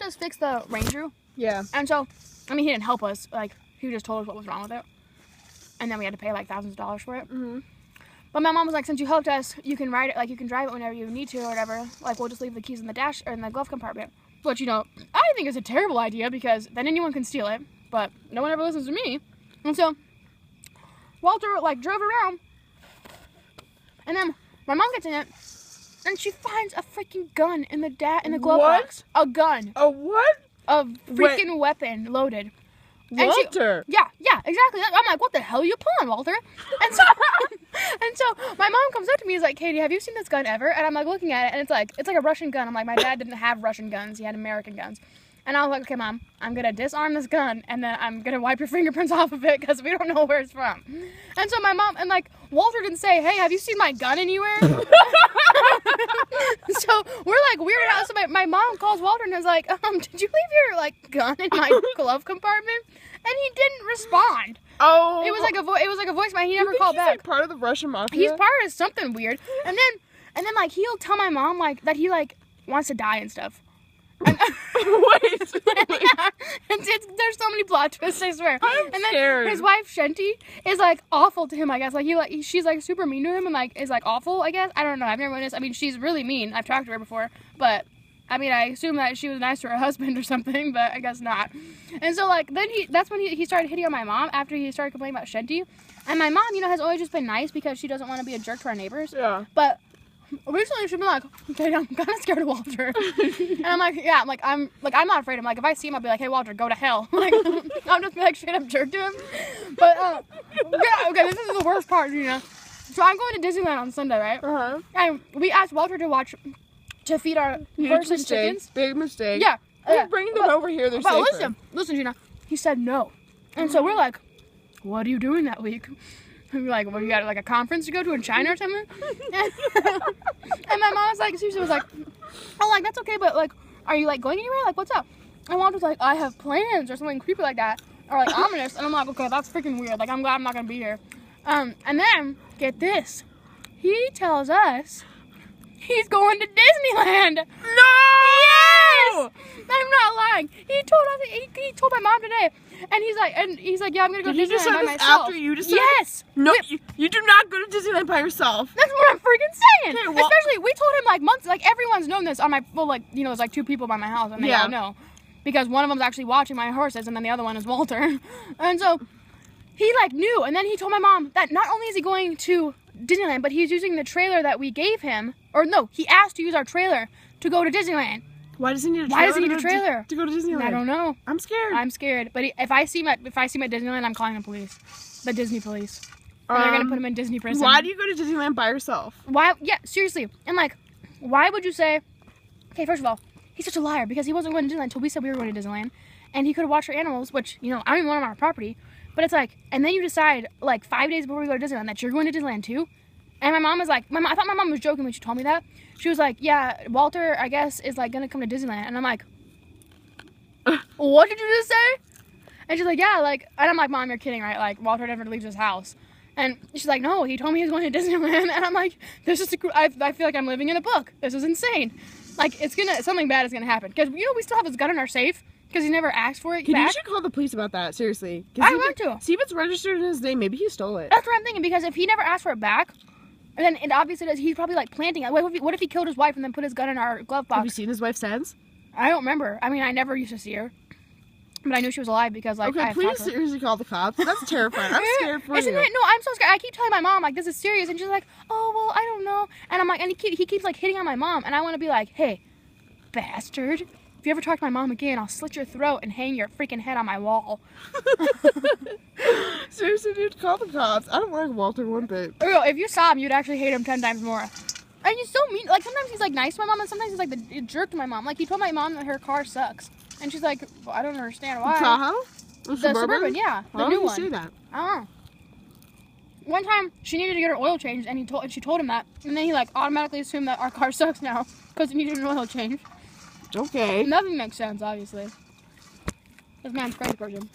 us fix the Ranger. Yeah. And so, I mean, he didn't help us. Like, he just told us what was wrong with it. And then we had to pay, like, thousands of dollars for it. Mm-hmm. But my mom was like, since you helped us, you can ride it, like, you can drive it whenever you need to or whatever. Like, we'll just leave the keys in the dash or in the glove compartment. Which, you know, I think is a terrible idea because then anyone can steal it. But no one ever listens to me. And so, Walter, like, drove around. And then my mom gets in it. And she finds a freaking gun in the glove box. A gun. A what? A freaking weapon loaded. Walter. Yeah, exactly. I'm like, what the hell are you pulling, Walter? And so, my mom comes up to me and is like, Katie, have you seen this gun ever? And I'm like looking at it, and it's like a Russian gun. I'm like, my dad didn't have Russian guns; he had American guns. And I was like, okay, Mom, I'm gonna disarm this gun, and then I'm gonna wipe your fingerprints off of it because we don't know where it's from. And so my mom and like Walter didn't say, hey, have you seen my gun anywhere? So we're like weirded out. So my mom calls Walter and is like, did you leave your like gun in my glove compartment? And he didn't respond. Oh, it was like a voicemail. He never called he's back. Like part of the Russian mafia. He's part of something weird. And then like he'll tell my mom like that he like wants to die and stuff. And, Wait. Yeah, there's so many plot twists, I swear. I'm scared. His wife Shanti is like awful to him, I guess. Like she's like super mean to him and like is like awful, I guess. I don't know. I've never witnessed. I mean, she's really mean. I've talked to her before, but I mean, I assume that she was nice to her husband or something, but I guess not. And so like then that's when he started hitting on my mom after he started complaining about Shanti. And my mom, you know, has always just been nice because she doesn't want to be a jerk to our neighbors. Yeah. But recently she's been like, okay, I'm kind of scared of Walter. And I'm like, yeah, I'm not afraid. I'm like, if I see him, I'll be like, hey, Walter, go to hell. Like, I'll just be like straight up jerk to him. But, yeah, okay, this is the worst part, Gina. So I'm going to Disneyland on Sunday, right? Uh-huh. And we asked Walter to feed our horse and chickens. Big mistake. Yeah. We're bringing them over here. They're safer. Listen, Gina. He said no. And so we're like, what are you doing that week? And we're like, well, you got like a conference to go to in China or something? And my mom was like, seriously was like, oh, like, that's okay, but like, are you like going anywhere? Like, what's up? And Walter's like, I have plans or something creepy like that. Or like ominous. And I'm like, okay, that's freaking weird. Like, I'm glad I'm not going to be here. And then, get this. He tells us he's going to Disneyland. No! Yes! I'm not lying. He told my mom today. And he's like, yeah, I'm gonna go to Disneyland by myself. After you decided? Yes. No, you do not go to Disneyland by yourself. That's what I'm freaking saying. Okay, well, especially we told him like months. Like everyone's known this on my like you know, there's like 2 people by my house and they all know because one of them's actually watching my horses and then the other one is Walter. And so he like knew. And then he told my mom that not only is he going to Disneyland, but he's using the trailer that we gave him. Or no, he asked to use our trailer to go to Disneyland. Why does he need a trailer? Why does he need a trailer to go to Disneyland? I don't know. I'm scared. I'm scared. But if I see him at Disneyland, I'm calling the police, the Disney police. Or they're gonna put him in Disney prison. Why do you go to Disneyland by yourself? Why? Yeah, seriously. And like, why would you say? Okay, first of all, he's such a liar because he wasn't going to Disneyland until we said we were going to Disneyland, and he could have watched our animals, which you know I don't even want them on our property. But it's like, and then you decide like 5 days before we go to Disneyland that you're going to Disneyland too. And my mom was like, I thought my mom was joking when she told me that. She was like, yeah, Walter, I guess, is like gonna come to Disneyland. And I'm like, what did you just say? And she's like, yeah, like, and I'm like, Mom, you're kidding, right? Like, Walter never leaves his house. And she's like, no, he told me he was going to Disneyland. And I'm like, this is, I feel like I'm living in a book. This is insane. Like, something bad is gonna happen. Because, you know, we still have his gun in our safe. Because he never asked for it back. You should call the police about that, seriously. I want to. See if it's registered in his name. Maybe he stole it. That's what I'm thinking, because if he never asked for it back, and then it obviously does, he's probably like planting it. What if he killed his wife and then put his gun in our glove box? Have you seen his wife since? I don't remember. I mean, I never used to see her. But I knew she was alive because, like, okay, please seriously call the cops. That's terrifying. I'm scared for you. Isn't it? No, I'm so scared. I keep telling my mom, like, this is serious. And she's like, oh, well, I don't know. And I'm like, and he keeps, like, hitting on my mom. And I want to be like, hey, bastard. If you ever talk to my mom again, I'll slit your throat and hang your freaking head on my wall. Seriously, dude, call the cops. I don't like Walter one bit. Real, if you saw him, you'd actually hate him 10 times more. And he's so mean. Like, sometimes he's, like, nice to my mom, and sometimes he's, like, the jerk to my mom. Like, he told my mom that her car sucks. And she's like, well, I don't understand why. Tahoe? The Suburban, yeah. The new one. Why did you say that? I don't know. One time, she needed to get her oil changed, and she told him that. And then he, like, automatically assumed that our car sucks now because it needed an oil change. Okay. Nothing makes sense, obviously. This man's a crazy person.